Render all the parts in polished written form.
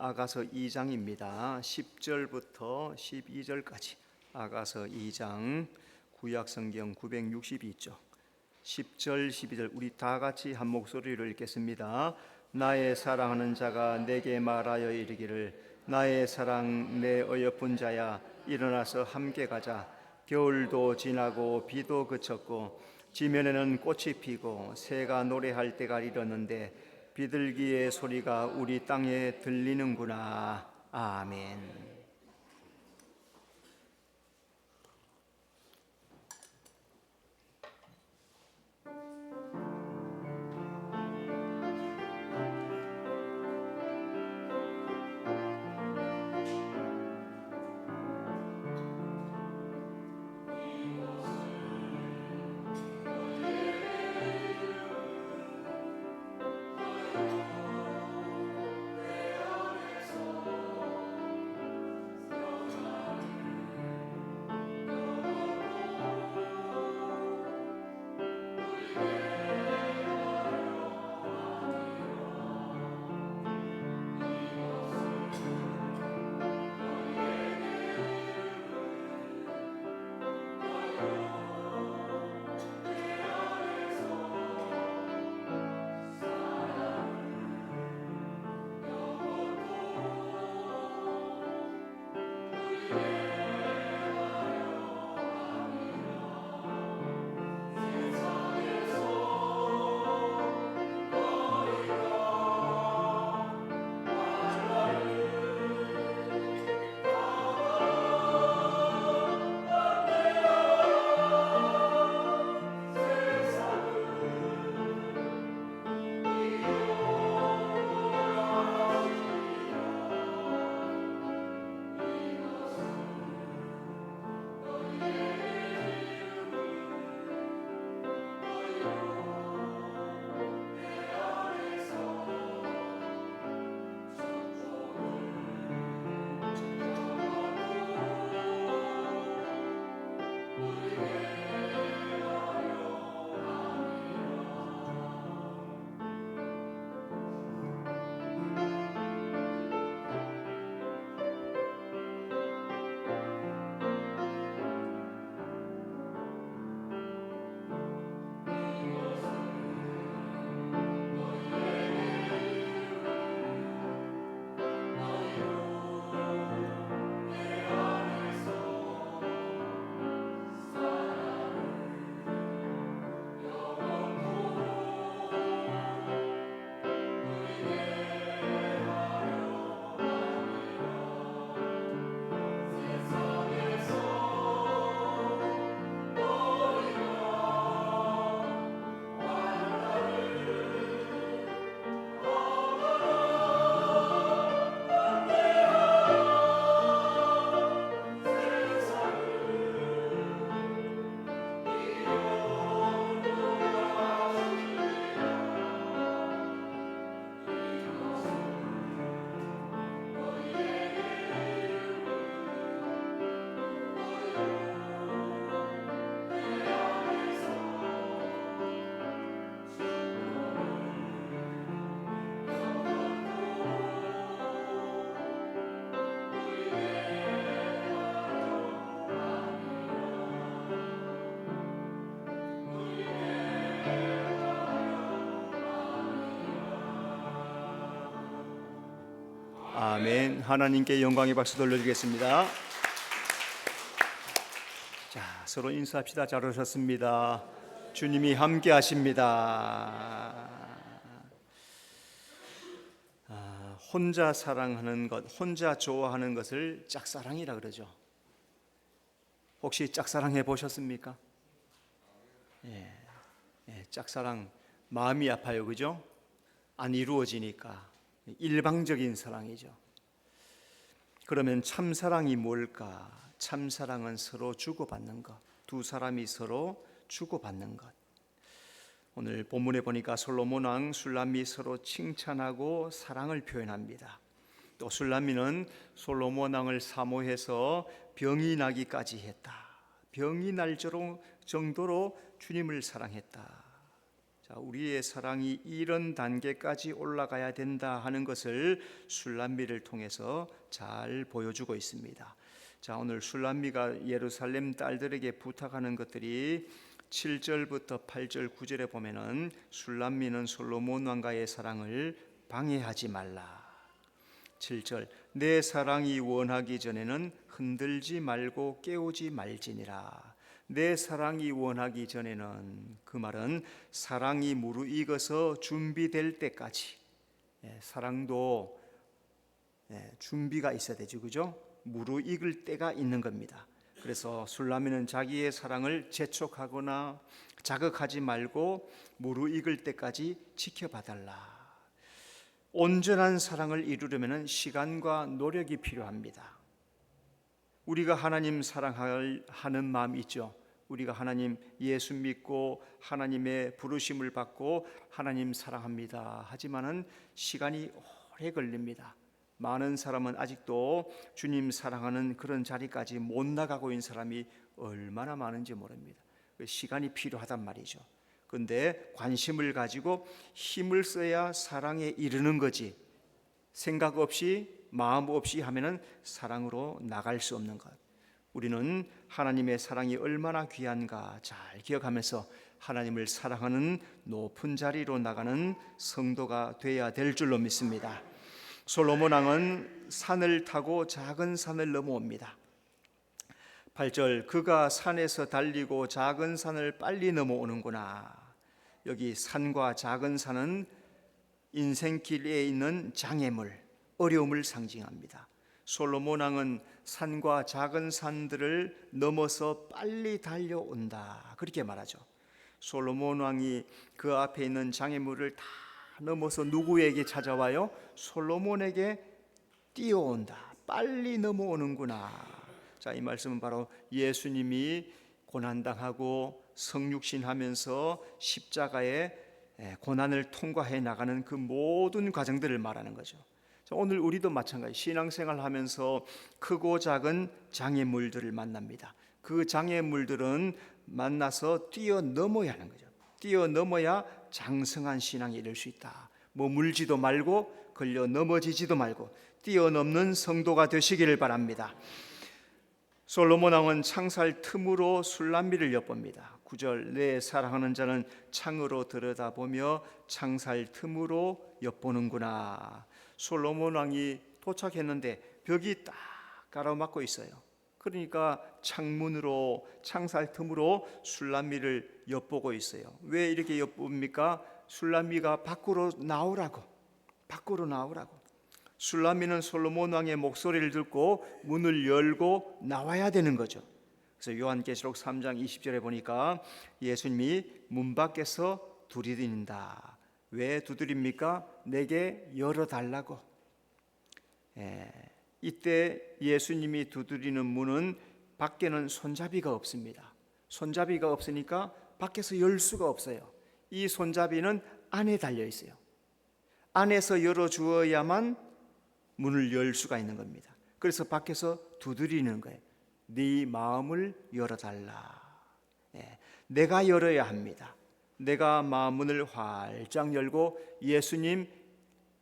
아가서 2장입니다. 10절부터 12절까지 아가서 2장, 구약성경 962쪽 10절 12절 우리 다 같이 한 목소리로 읽겠습니다. 나의 사랑하는 자가 내게 말하여 이르기를 나의 사랑 내 어여쁜 자야 일어나서 함께 가자. 겨울도 지나고 비도 그쳤고 지면에는 꽃이 피고 새가 노래할 때가 이르렀는데 비둘기의 소리가 우리 땅에 들리는구나. 아멘. 아멘. 하나님께 영광의 박수 돌려주겠습니다. 자, 서로 인사합시다. 잘 오셨습니다. 주님이 함께 하십니다. 혼자 사랑하는 것, 혼자 좋아하는 것을 짝사랑이라 그러죠. 혹시 짝사랑해 보셨습니까? 짝사랑 마음이 아파요, 그죠? 안 이루어지니까. 일방적인 사랑이죠. 그러면 참사랑이 뭘까? 참사랑은 서로 주고받는 것, 두 사람이 서로 주고받는 것. 오늘 본문에 보니까 솔로몬 왕 술람미 서로 칭찬하고 사랑을 표현합니다. 또 술람미는 솔로몬 왕을 사모해서 병이 나기까지 했다. 병이 날 정도로 주님을 사랑했다. 자, 우리의 사랑이 이런 단계까지 올라가야 된다 하는 것을 술람미를 통해서 잘 보여주고 있습니다. 자, 오늘 술람미가 예루살렘 딸들에게 부탁하는 것들이 7절부터 8절 9절에 보면은 술람미는 솔로몬 왕과의 사랑을 방해하지 말라. 7절 내 사랑이 원하기 전에는 흔들지 말고 깨우지 말지니라. 내 사랑이 원하기 전에는, 그 말은 사랑이 무르익어서 준비될 때까지. 사랑도 준비가 있어야 되죠, 그죠? 무르익을 때가 있는 겁니다. 그래서 술람미는 자기의 사랑을 재촉하거나 자극하지 말고 무르익을 때까지 지켜봐달라. 온전한 사랑을 이루려면 시간과 노력이 필요합니다. 우리가 하나님 사랑하는 마음 있죠. 우리가 하나님 예수 믿고 하나님의 부르심을 받고 하나님 사랑합니다. 하지만은 시간이 오래 걸립니다. 많은 사람은 아직도 주님 사랑하는 그런 자리까지 못 나가고 있는 사람이 얼마나 많은지 모릅니다. 시간이 필요하단 말이죠. 그런데 관심을 가지고 힘을 써야 사랑에 이르는 거지, 생각 없이 마음 없이 하면은 사랑으로 나갈 수 없는 것. 우리는 하나님의 사랑이 얼마나 귀한가 잘 기억하면서 하나님을 사랑하는 높은 자리로 나가는 성도가 되어야 될 줄로 믿습니다. 솔로몬 왕은 산을 타고 작은 산을 넘어옵니다. 8절 그가 산에서 달리고 작은 산을 빨리 넘어오는구나. 여기 산과 작은 산은 인생길에 있는 장애물, 어려움을 상징합니다. 솔로몬 왕은 산과 작은 산들을 넘어서 빨리 달려온다, 그렇게 말하죠. 솔로몬 왕이 그 앞에 있는 장애물을 다 넘어서 누구에게 찾아와요? 솔로몬에게 뛰어온다, 빨리 넘어오는구나. 자, 이 말씀은 바로 예수님이 고난당하고 성육신하면서 십자가의 고난을 통과해 나가는 그 모든 과정들을 말하는 거죠. 자, 오늘 우리도 마찬가지 신앙생활 하면서 크고 작은 장애물들을 만납니다. 그 장애물들은 만나서 뛰어넘어야 하는 거죠. 뛰어넘어야 장성한 신앙에 이를 수 있다. 머물지도 말고 걸려 넘어지지도 말고 뛰어넘는 성도가 되시기를 바랍니다. 솔로몬 왕은 창살 틈으로 술람미를 엿봅니다. 9절 내 사랑하는 자는 창으로 들여다보며 창살 틈으로 엿보는구나. 솔로몬 왕이 도착했는데 벽이 딱 가로막고 있어요. 그러니까 창문으로, 창살 틈으로 술람미를 엿보고 있어요. 왜 이렇게 엿봅니까? 술람미가 밖으로 나오라고. 술람미는 솔로몬 왕의 목소리를 듣고 문을 열고 나와야 되는 거죠. 그래서 요한계시록 3장 20절에 보니까 예수님이 문 밖에서 두드린다. 왜 두드립니까? 내게 열어달라고. 이때 예수님이 두드리는 문은 밖에는 손잡이가 없습니다. 손잡이가 없으니까 밖에서 열 수가 없어요. 이 손잡이는 안에 달려 있어요. 안에서 열어주어야만 문을 열 수가 있는 겁니다. 그래서 밖에서 두드리는 거예요. 네 마음을 열어달라. 내가 열어야 합니다. 내가 마음문을 활짝 열고 예수님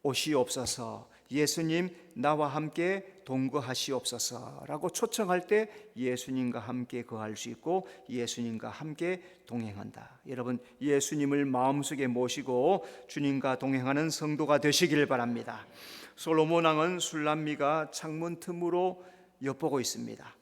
오시옵소서, 예수님 나와 함께 동거하시옵소서라고 초청할 때 예수님과 함께 거할 수 있고 예수님과 함께 동행한다. 여러분, 예수님을 마음속에 모시고 주님과 동행하는 성도가 되시길 바랍니다. 솔로몬 왕은 술람미가 창문 틈으로 엿보고 있습니다.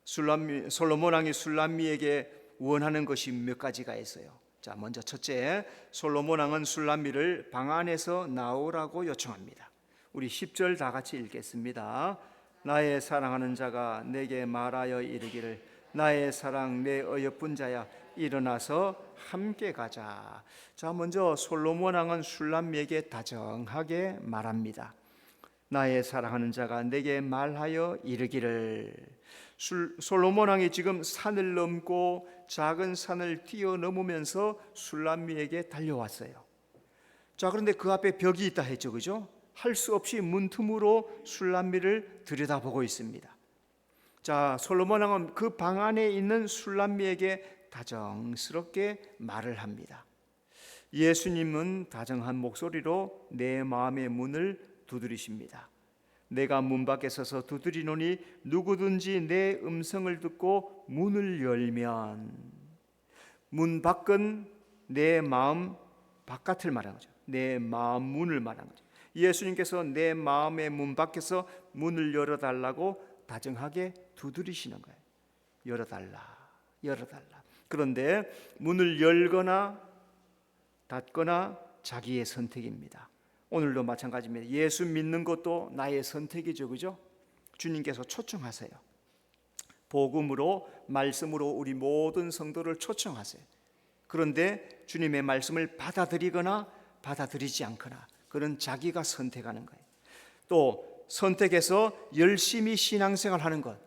솔로몬 왕이 술람미에게 원하는 것이 몇 가지가 있어요. 자, 먼저 첫째, 솔로몬 왕은 술람미를 방 안에서 나오라고 요청합니다. 우리 10절 다 같이 읽겠습니다. 나의 사랑하는 자가 내게 말하여 이르기를 나의 사랑 내 어여쁜 자야 일어나서 함께 가자. 자, 먼저 솔로몬 왕은 술람미에게 다정하게 말합니다. 나의 사랑하는 자가 내게 말하여 이르기를. 솔로몬 왕이 지금 산을 넘고 작은 산을 뛰어넘으면서 술람미에게 달려왔어요. 자, 그런데 그 앞에 벽이 있다 했죠, 그죠? 할 수 없이 문틈으로 술람미를 들여다보고 있습니다. 자, 솔로몬 왕은 그 방 안에 있는 술람미에게 다정스럽게 말을 합니다. 예수님은 다정한 목소리로 내 마음의 문을 두드리십니다. 내가 문 밖에 서서 두드리노니 누구든지 내 음성을 듣고 문을 열면, 문 밖은 내 마음 바깥을 말하는 거죠. 내 마음 문을 말하는 거죠. 예수님께서 내 마음의 문 밖에서 문을 열어달라고 다정하게 두드리시는 거예요. 열어달라, 열어달라. 그런데 문을 열거나 닫거나 자기의 선택입니다. 오늘도 마찬가지입니다. 예수 믿는 것도 나의 선택이죠, 그죠? 주님께서 초청하세요. 복음으로, 말씀으로 우리 모든 성도를 초청하세요. 그런데 주님의 말씀을 받아들이거나 받아들이지 않거나, 그런 자기가 선택하는 거예요. 또 선택해서 열심히 신앙생활 하는 것,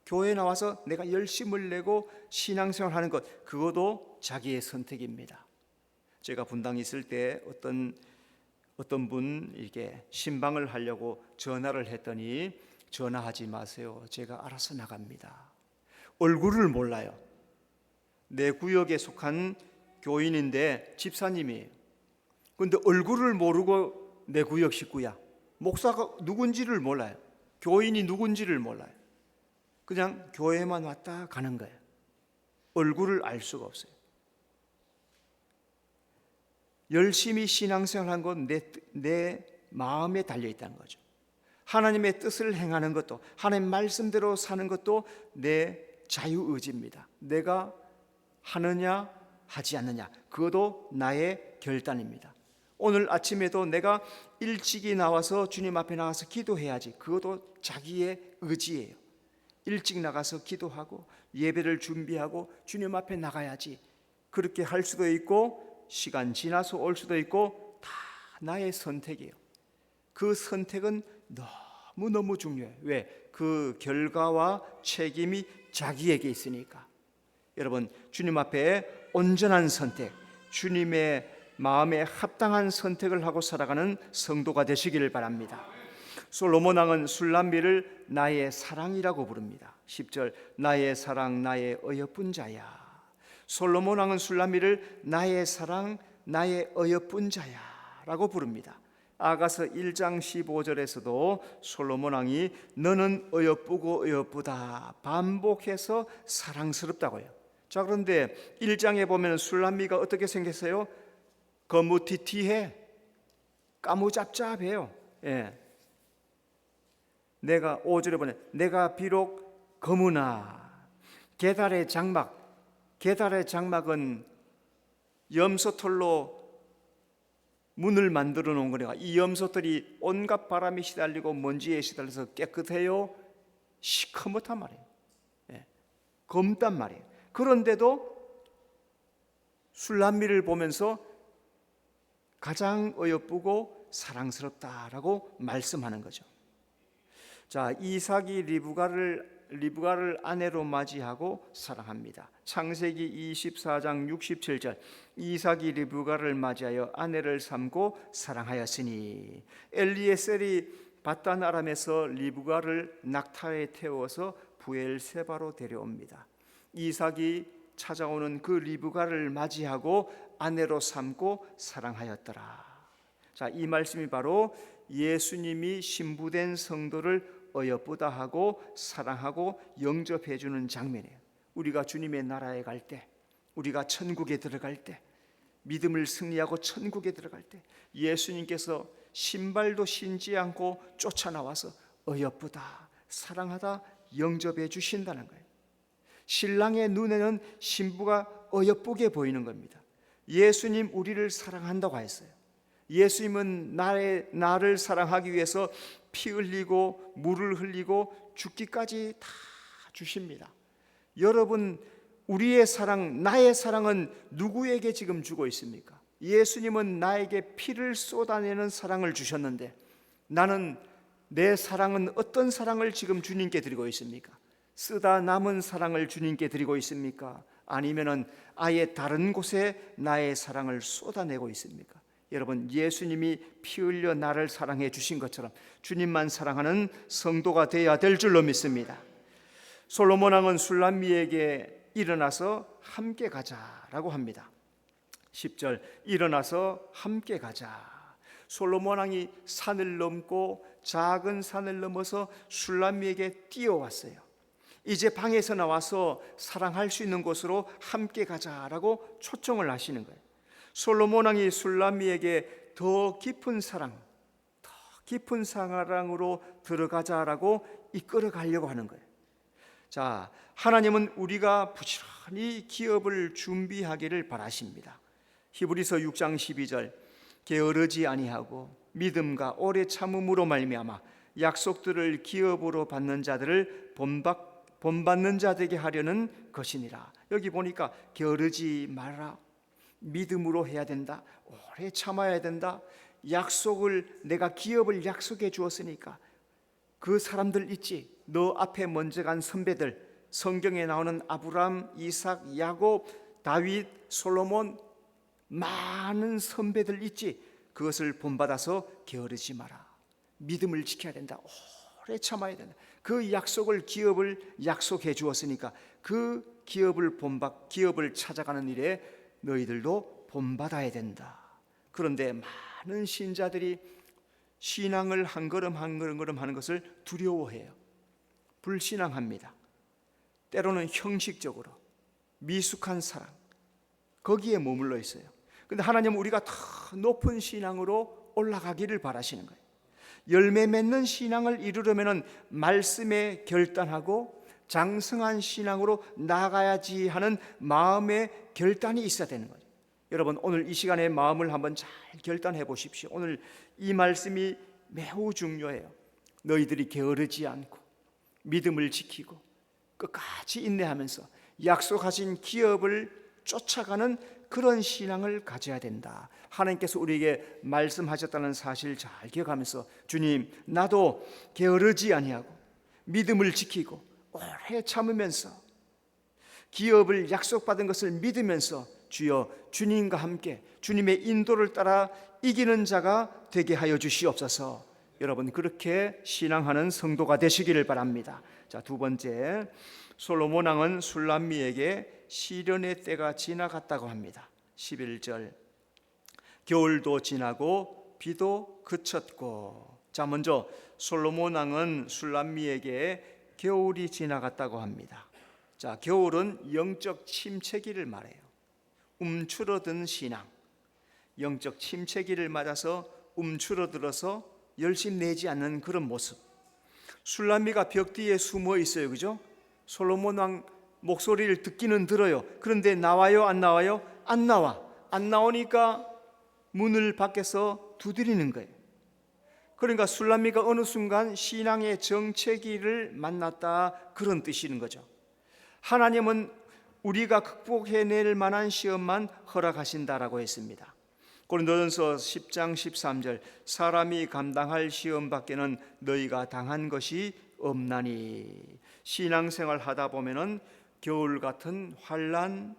교회에 나와서 내가 열심을 내고 신앙생활 하는 것, 그것도 자기의 선택입니다. 제가 분당에 있을 때 어떤 분 이게 신방을 하려고 전화를 했더니, 전화하지 마세요, 제가 알아서 나갑니다. 얼굴을 몰라요. 내 구역에 속한 교인인데 집사님이에요. 그런데 얼굴을 모르고 내 구역 식구야. 목사가 누군지를 몰라요. 교인이 누군지를 몰라요. 그냥 교회만 왔다 가는 거예요. 얼굴을 알 수가 없어요. 열심히 신앙생활한 건 내 마음에 달려있다는 거죠. 하나님의 뜻을 행하는 것도, 하나님 말씀대로 사는 것도 내 자유의지입니다. 내가 하느냐 하지 않느냐, 그것도 나의 결단입니다. 오늘 아침에도 내가 일찍이 나와서 주님 앞에 나가서 기도해야지, 그것도 자기의 의지예요. 일찍 나가서 기도하고 예배를 준비하고 주님 앞에 나가야지, 그렇게 할 수도 있고 시간 지나서 올 수도 있고, 다 나의 선택이에요. 그 선택은 너무너무 중요해요. 왜? 그 결과와 책임이 자기에게 있으니까. 여러분, 주님 앞에 온전한 선택, 주님의 마음에 합당한 선택을 하고 살아가는 성도가 되시기를 바랍니다. 솔로몬 왕은 술람미를 나의 사랑이라고 부릅니다. 10절, 나의 사랑, 나의 어여쁜 자야. 솔로몬 왕은 술람미를 나의 사랑, 나의 어여쁜 자야라고 부릅니다. 아가서 1장 15절에서도 솔로몬 왕이 너는 어여쁘고 어여쁘다 반복해서 사랑스럽다고 해요. 자, 그런데 1장에 보면 술람미가 어떻게 생겼어요? 거무튀튀해, 까무잡잡해요. 예. 내가 5절에 보면 내가 비록 거무나, 게달의 장막, 게달의 장막은 염소털로 문을 만들어 놓은 거니까 이 염소털이 온갖 바람에 시달리고 먼지에 시달려서 깨끗해요? 시커멓단 말이에요. 예. 검단 말이에요. 그런데도 술람미를 보면서 가장 어여쁘고 사랑스럽다라고 말씀하는 거죠. 자, 이삭이 리브가를 아내로 맞이하고 사랑합니다. 창세기 24장 67절, 이삭이 리브가를 맞이하여 아내를 삼고 사랑하였으니, 엘리에셀이 바단 아람에서 리브가를 낙타에 태워서 부엘세바로 데려옵니다. 이삭이 찾아오는 그 리브가를 맞이하고 아내로 삼고 사랑하였더라. 자, 이 말씀이 바로 예수님이 신부된 성도를 어여쁘다 하고 사랑하고 영접해 주는 장면이에요. 우리가 주님의 나라에 갈 때, 우리가 천국에 들어갈 때, 믿음을 승리하고 천국에 들어갈 때 예수님께서 신발도 신지 않고 쫓아나와서 어여쁘다, 사랑하다 영접해 주신다는 거예요. 신랑의 눈에는 신부가 어여쁘게 보이는 겁니다. 예수님 우리를 사랑한다고 했어요. 예수님은 나를 사랑하기 위해서 피 흘리고 물을 흘리고 죽기까지 다 주십니다. 여러분, 우리의 사랑, 나의 사랑은 누구에게 지금 주고 있습니까? 예수님은 나에게 피를 쏟아내는 사랑을 주셨는데, 나는 내 사랑은 어떤 사랑을 지금 주님께 드리고 있습니까? 쓰다 남은 사랑을 주님께 드리고 있습니까? 아니면은 아예 다른 곳에 나의 사랑을 쏟아내고 있습니까? 여러분, 예수님이 피 흘려 나를 사랑해 주신 것처럼 주님만 사랑하는 성도가 되어야 될 줄로 믿습니다. 솔로몬 왕은 술람미에게 일어나서 함께 가자라고 합니다. 10절 일어나서 함께 가자. 솔로몬 왕이 산을 넘고 작은 산을 넘어서 술람미에게 뛰어왔어요. 이제 방에서 나와서 사랑할 수 있는 곳으로 함께 가자라고 초청을 하시는 거예요. 솔로몬 왕이 술람미에게 더 깊은 사랑으로 들어가자라고 이끌어 가려고 하는 거예요. 자, 하나님은 우리가 부지런히 기업을 준비하기를 바라십니다. 히브리서 6장 12절 게으르지 아니하고 믿음과 오래 참음으로 말미암아 약속들을 기업으로 받는 자들을 본받는 자 되게 하려는 것이니라. 여기 보니까 게으르지 말라, 믿음으로 해야 된다, 오래 참아야 된다, 내가 기업을 약속해 주었으니까 그 사람들 있지, 너 앞에 먼저 간 선배들, 성경에 나오는 아브람, 이삭, 야곱, 다윗, 솔로몬, 많은 선배들 있지, 그것을 본받아서 게으르지 마라, 믿음을 지켜야 된다, 오래 참아야 된다. 그 기업을 약속해 주었으니까 그 기업을 찾아가는 일에 너희들도 본받아야 된다. 그런데 많은 신자들이 신앙을 한 걸음 한 걸음 하는 것을 두려워해요. 불신앙합니다. 때로는 형식적으로 미숙한 사랑, 거기에 머물러 있어요. 그런데 하나님은 우리가 더 높은 신앙으로 올라가기를 바라시는 거예요. 열매 맺는 신앙을 이루려면 말씀에 결단하고 장성한 신앙으로 나아가야지 하는 마음의 결단이 있어야 되는 거예요. 여러분, 오늘 이 시간에 마음을 한번 잘 결단해 보십시오. 오늘 이 말씀이 매우 중요해요. 너희들이 게으르지 않고 믿음을 지키고 끝까지 인내하면서 약속하신 기업을 쫓아가는 그런 신앙을 가져야 된다. 하나님께서 우리에게 말씀하셨다는 사실 잘 기억하면서, 주님, 나도 게으르지 아니하고 믿음을 지키고 오래 참으면서 기업을 약속받은 것을 믿으면서 주여, 주님과 함께 주님의 인도를 따라 이기는 자가 되게 하여 주시옵소서. 여러분, 그렇게 신앙하는 성도가 되시기를 바랍니다. 자, 두 번째, 솔로몬 왕은 술람미에게 시련의 때가 지나갔다고 합니다. 11절 겨울도 지나고 비도 그쳤고. 자, 먼저 솔로몬 왕은 술람미에게 겨울이 지나갔다고 합니다. 자, 겨울은 영적 침체기를 말해요. 움츠러든 신앙, 영적 침체기를 맞아서 움츠러들어서 열심 내지 않는 그런 모습. 술람미가 벽 뒤에 숨어 있어요, 그죠? 솔로몬 왕 목소리를 듣기는 들어요. 그런데 나와요, 안 나와요? 안 나와. 안 나오니까 문을 밖에서 두드리는 거예요. 그러니까 술람미가 어느 순간 신앙의 정체기를 만났다, 그런 뜻이는 거죠. 하나님은 우리가 극복해낼 만한 시험만 허락하신다라고 했습니다. 고린도전서 10장 13절 사람이 감당할 시험밖에는 너희가 당한 것이 없나니. 신앙생활 하다 보면은 겨울 같은 환난,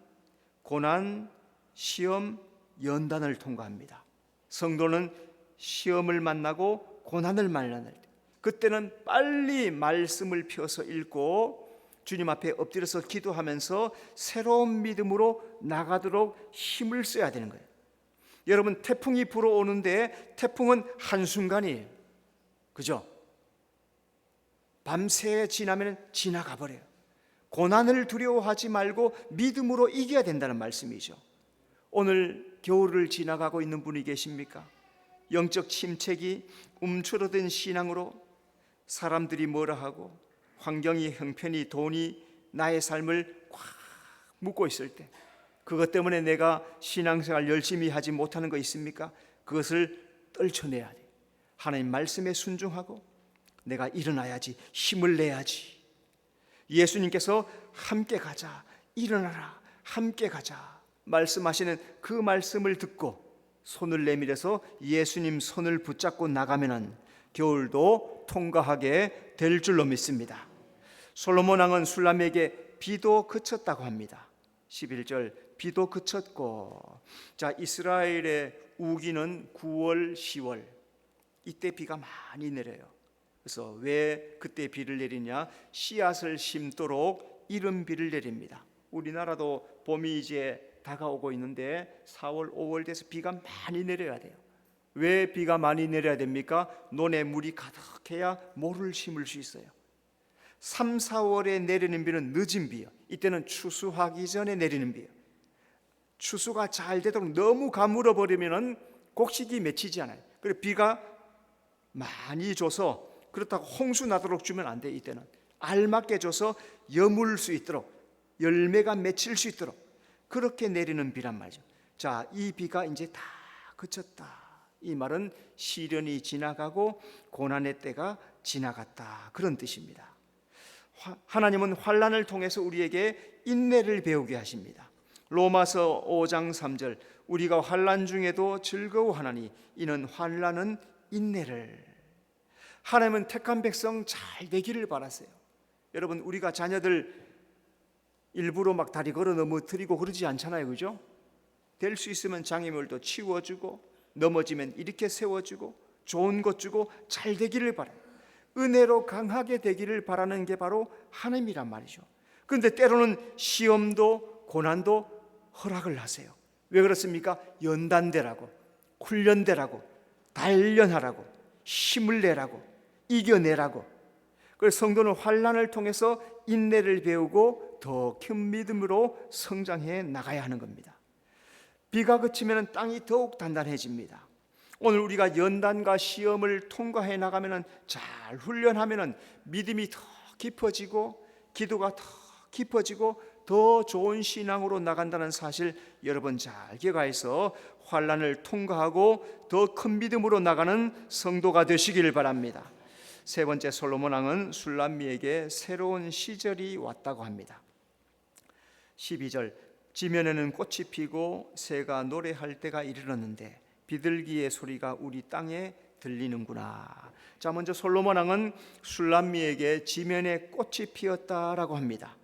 고난, 시험, 연단을 통과합니다. 성도는 시험을 만나고 고난을 만날 때, 그때는 빨리 말씀을 펴서 읽고 주님 앞에 엎드려서 기도하면서 새로운 믿음으로 나가도록 힘을 써야 되는 거예요. 여러분, 태풍이 불어오는데 태풍은 한순간이에요, 그죠? 밤새 지나면 지나가 버려요. 고난을 두려워하지 말고 믿음으로 이겨야 된다는 말씀이죠. 오늘 겨울을 지나가고 있는 분이 계십니까? 영적 침체기, 움츠러든 신앙으로 사람들이 뭐라 하고 환경이, 형편이, 돈이 나의 삶을 꽉 묶고 있을 때, 그것 때문에 내가 신앙생활 열심히 하지 못하는 거 있습니까? 그것을 떨쳐내야 돼. 하나님 말씀에 순종하고 내가 일어나야지, 힘을 내야지. 예수님께서 함께 가자, 일어나라, 함께 가자 말씀하시는 그 말씀을 듣고 손을 내밀어서 예수님 손을 붙잡고 나가면은 겨울도 통과하게 될 줄로 믿습니다. 솔로몬 왕은 술람에게 비도 그쳤다고 합니다. 11절 비도 그쳤고. 자, 이스라엘의 우기는 9월, 10월 이때 비가 많이 내려요. 그래서 왜 그때 비를 내리냐? 씨앗을 심도록 이른 비를 내립니다. 우리나라도 봄이 이제 다가오고 있는데 4월, 5월 돼서 비가 많이 내려야 돼요. 왜 비가 많이 내려야 됩니까? 논에 물이 가득해야 모를 심을 수 있어요. 3, 4월에 내리는 비는 늦은 비예요. 이때는 추수하기 전에 내리는 비예요. 추수가 잘 되도록 너무 가물어 버리면은 곡식이 맺히지 않아요. 그래서 비가 많이 줘서 그렇다고 홍수 나도록 주면 안 돼. 이때는 알맞게 줘서 여물 수 있도록, 열매가 맺힐 수 있도록 그렇게 내리는 비란 말이죠. 자, 이 비가 이제 다 그쳤다. 이 말은 시련이 지나가고 고난의 때가 지나갔다, 그런 뜻입니다. 하나님은 환난을 통해서 우리에게 인내를 배우게 하십니다. 로마서 5장 3절, 우리가 환난 중에도 즐거워하나니 이는 환난은 인내를. 하나님은 택한 백성 잘 되기를 바라세요. 여러분, 우리가 자녀들 일부러 막 다리 걸어 넘어뜨리고 그러지 않잖아요, 그죠? 될 수 있으면 장애물도 치워주고, 넘어지면 이렇게 세워주고, 좋은 것 주고 잘 되기를 바라요. 은혜로 강하게 되기를 바라는 게 바로 하나님이란 말이죠. 그런데 때로는 시험도 고난도 허락을 하세요. 왜 그렇습니까? 연단되라고, 훈련되라고, 단련하라고, 힘을 내라고, 이겨내라고. 그래서 성도는 환난을 통해서 인내를 배우고 더 큰 믿음으로 성장해 나가야 하는 겁니다. 비가 그치면 땅이 더욱 단단해집니다. 오늘 우리가 연단과 시험을 통과해 나가면, 잘 훈련하면 믿음이 더 깊어지고 기도가 더 깊어지고 더 좋은 신앙으로 나간다는 사실 여러분 잘 기억하여서 환난을 통과하고 더 큰 믿음으로 나가는 성도가 되시길 바랍니다. 세 번째, 솔로몬 왕은 술람미에게 새로운 시절이 왔다고 합니다. 12절, 지면에는 꽃이 피고 새가 노래할 때가 이르렀는데 비둘기의 소리가 우리 땅에 들리는구나. 자, 먼저 솔로몬 왕은 술람미에게 지면에 꽃이 피었다라고 합니다.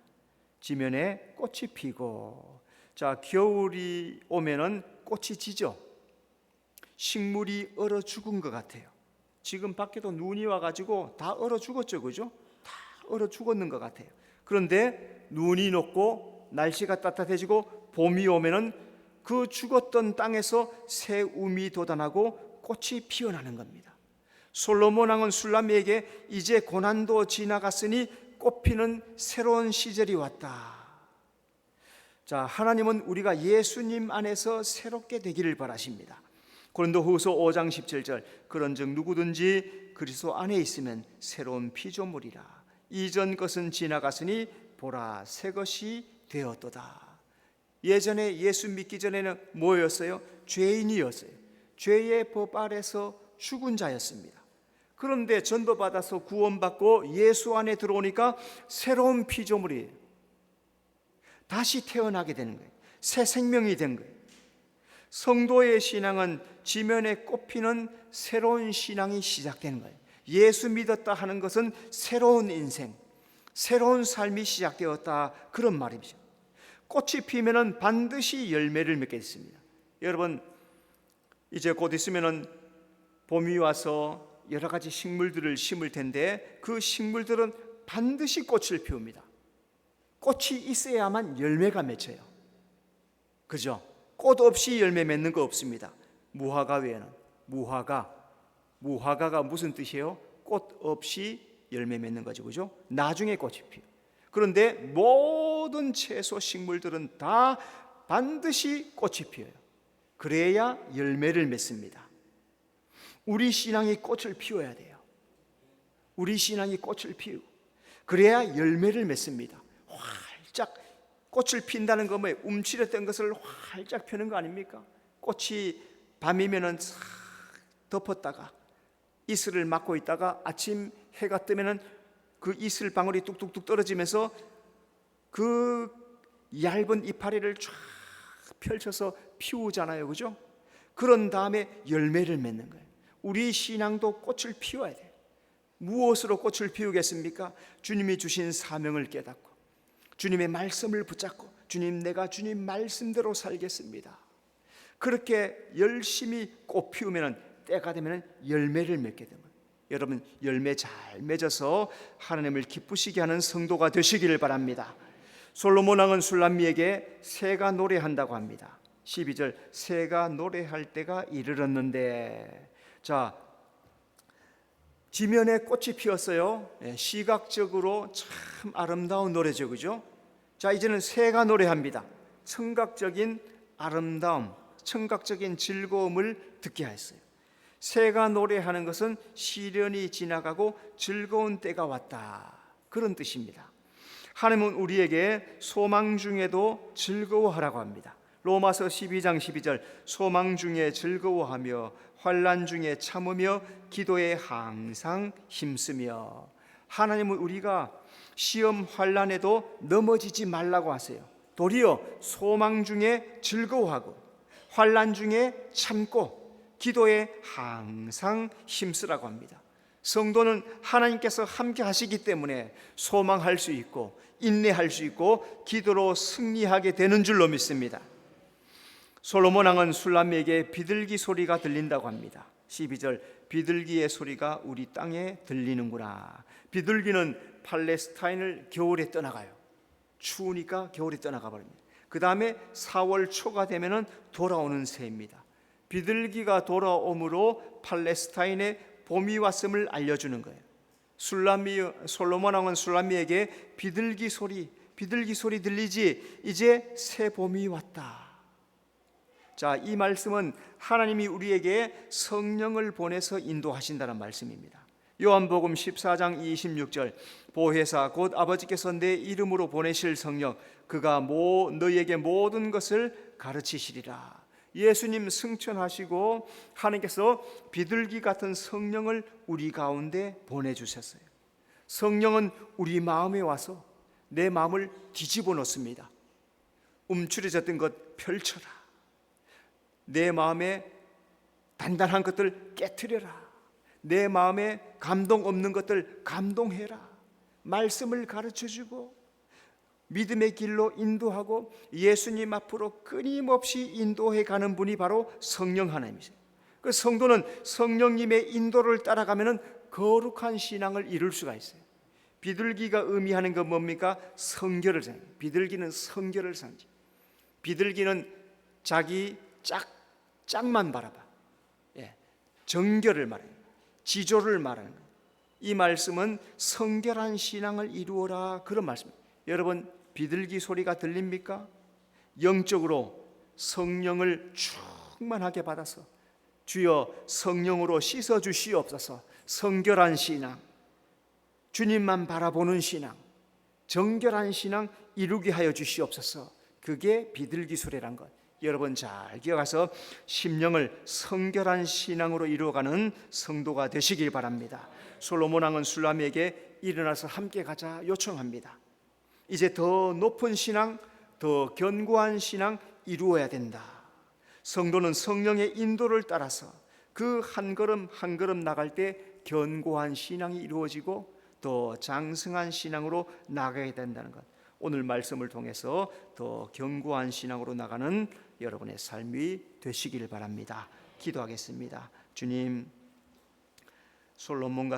지면에 꽃이 피고, 자, 겨울이 오면은 꽃이 지죠. 식물이 얼어 죽은 것 같아요. 지금 밖에도 눈이 와가지고 다 얼어 죽었죠, 그죠? 다 얼어 죽었는 것 같아요. 그런데 눈이 녹고 날씨가 따뜻해지고 봄이 오면은 그 죽었던 땅에서 새 움이 돋아나고 꽃이 피어나는 겁니다. 솔로몬 왕은 술람미에게 이제 고난도 지나갔으니 꽃피는 새로운 시절이 왔다. 자, 하나님은 우리가 예수님 안에서 새롭게 되기를 바라십니다. 고린도후서 5장 17절, 그런즉 누구든지 그리스도 안에 있으면 새로운 피조물이라. 이전 것은 지나갔으니 보라 새 것이 되었도다. 예전에 예수 믿기 전에는 뭐였어요? 죄인이었어요. 죄의 법 아래서 죽은 자였습니다. 그런데 전도받아서 구원받고 예수 안에 들어오니까 새로운 피조물이에요. 다시 태어나게 되는 거예요. 새 생명이 된 거예요. 성도의 신앙은 지면에 꽃피는 새로운 신앙이 시작되는 거예요. 예수 믿었다 하는 것은 새로운 인생, 새로운 삶이 시작되었다, 그런 말이죠. 꽃이 피면은 반드시 열매를 맺게 됐습니다. 여러분, 이제 곧 있으면은 봄이 와서 여러 가지 식물들을 심을 텐데 그 식물들은 반드시 꽃을 피웁니다. 꽃이 있어야만 열매가 맺혀요. 그죠? 꽃 없이 열매 맺는 거 없습니다. 무화과 외에는. 무화과가 무슨 뜻이에요? 꽃 없이 열매 맺는 거죠, 그죠? 나중에 꽃이 피요. 그런데 모든 채소 식물들은 다 반드시 꽃이 피어요. 그래야 열매를 맺습니다. 우리 신앙이 꽃을 피워야 돼요. 우리 신앙이 꽃을 피우고 그래야 열매를 맺습니다. 활짝 꽃을 핀다는 거 뭐예요? 움츠렸던 것을 활짝 펴는 거 아닙니까? 꽃이 밤이면은 싹 덮었다가 이슬을 막고 있다가 아침 해가 뜨면은 그 이슬 방울이 뚝뚝뚝 떨어지면서 그 얇은 이파리를 쫙 펼쳐서 피우잖아요, 그죠? 그런 다음에 열매를 맺는 거예요. 우리 신앙도 꽃을 피워야 돼요. 무엇으로 꽃을 피우겠습니까? 주님이 주신 사명을 깨닫고 주님의 말씀을 붙잡고 주님, 내가 주님 말씀대로 살겠습니다. 그렇게 열심히 꽃 피우면 때가 되면 열매를 맺게 됩니다. 여러분, 열매 잘 맺어서 하나님을 기쁘시게 하는 성도가 되시기를 바랍니다. 솔로몬 왕은 술람미에게 새가 노래한다고 합니다. 12절, 새가 노래할 때가 이르렀는데. 자, 지면에 꽃이 피었어요. 시각적으로 참 아름다운 노래죠, 그죠? 자, 이제는 새가 노래합니다. 청각적인 아름다움, 청각적인 즐거움을 듣게 하였어요. 새가 노래하는 것은 시련이 지나가고 즐거운 때가 왔다, 그런 뜻입니다. 하나님은 우리에게 소망 중에도 즐거워하라고 합니다. 로마서 12장 12절, 소망 중에 즐거워하며 환난 중에 참으며 기도에 항상 힘쓰며. 하나님은 우리가 시험 환난에도 넘어지지 말라고 하세요. 도리어 소망 중에 즐거워하고 환난 중에 참고 기도에 항상 힘쓰라고 합니다. 성도는 하나님께서 함께 하시기 때문에 소망할 수 있고 인내할 수 있고 기도로 승리하게 되는 줄로 믿습니다. 솔로몬 왕은 술람미에게 비둘기 소리가 들린다고 합니다. 12절, 비둘기의 소리가 우리 땅에 들리는구나. 비둘기는 팔레스타인을 겨울에 떠나가요. 추우니까 겨울에 떠나가 버립니다. 그 다음에 4월 초가 되면 돌아오는 새입니다. 비둘기가 돌아옴으로 팔레스타인에 봄이 왔음을 알려주는 거예요. 솔로몬 왕은 술람미에게 비둘기 소리 들리지? 이제 새 봄이 왔다. 자, 이 말씀은 하나님이 우리에게 성령을 보내서 인도하신다는 말씀입니다. 요한복음 14장 26절, 보혜사 곧 아버지께서 내 이름으로 보내실 성령, 그가 너희에게 모든 것을 가르치시리라. 예수님 승천하시고 하나님께서 비둘기 같은 성령을 우리 가운데 보내주셨어요. 성령은 우리 마음에 와서 내 마음을 뒤집어 놓습니다. 움츠러졌던 것 펼쳐라. 내 마음에 단단한 것들 깨트려라. 내 마음에 감동 없는 것들 감동해라. 말씀을 가르쳐주고 믿음의 길로 인도하고 예수님 앞으로 끊임없이 인도해 가는 분이 바로 성령 하나님이세요. 그 성도는 성령님의 인도를 따라가면 거룩한 신앙을 이룰 수가 있어요. 비둘기가 의미하는 건 뭡니까? 성결을 상징. 비둘기는 성결을 상징. 비둘기는 자기 짝만 바라봐. 정결을 말해요. 지조를 말하는 거예요. 이 말씀은 성결한 신앙을 이루어라, 그런 말씀입니다. 여러분, 비둘기 소리가 들립니까? 영적으로 성령을 충만하게 받아서 주여 성령으로 씻어 주시옵소서. 성결한 신앙, 주님만 바라보는 신앙, 정결한 신앙 이루게 하여 주시옵소서. 그게 비둘기 소리란 것, 여러분 잘 기억하서 심령을 성결한 신앙으로 이루어가는 성도가 되시길 바랍니다. 솔로몬 왕은 술람미에게 일어나서 함께 가자 요청합니다. 이제 더 높은 신앙, 더 견고한 신앙 이루어야 된다. 성도는 성령의 인도를 따라서 그 한 걸음 한 걸음 나갈 때 견고한 신앙이 이루어지고 더 장성한 신앙으로 나가야 된다는 것, 오늘 말씀을 통해서 더 견고한 신앙으로 나가는 여러분의 삶이 되시길 바랍니다. 기도하겠습니다. 주님, 솔로몬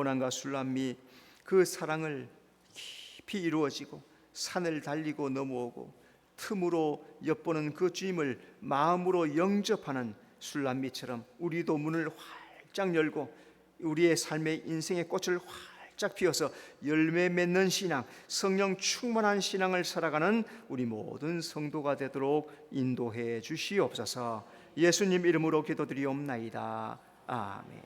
왕과 술람미 그 사랑을 깊이 이루어지고 산을 달리고 넘어오고 틈으로 엿보는 그 주님을 마음으로 영접하는 술람미처럼 우리도 문을 활짝 열고 우리의 삶의 인생의 꽃을 활짝 피워서 열매 맺는 신앙, 성령 충만한 신앙을 살아가는 우리 모든 성도가 되도록 인도해 주시옵소서. 예수님 이름으로 기도드리옵나이다. 아멘.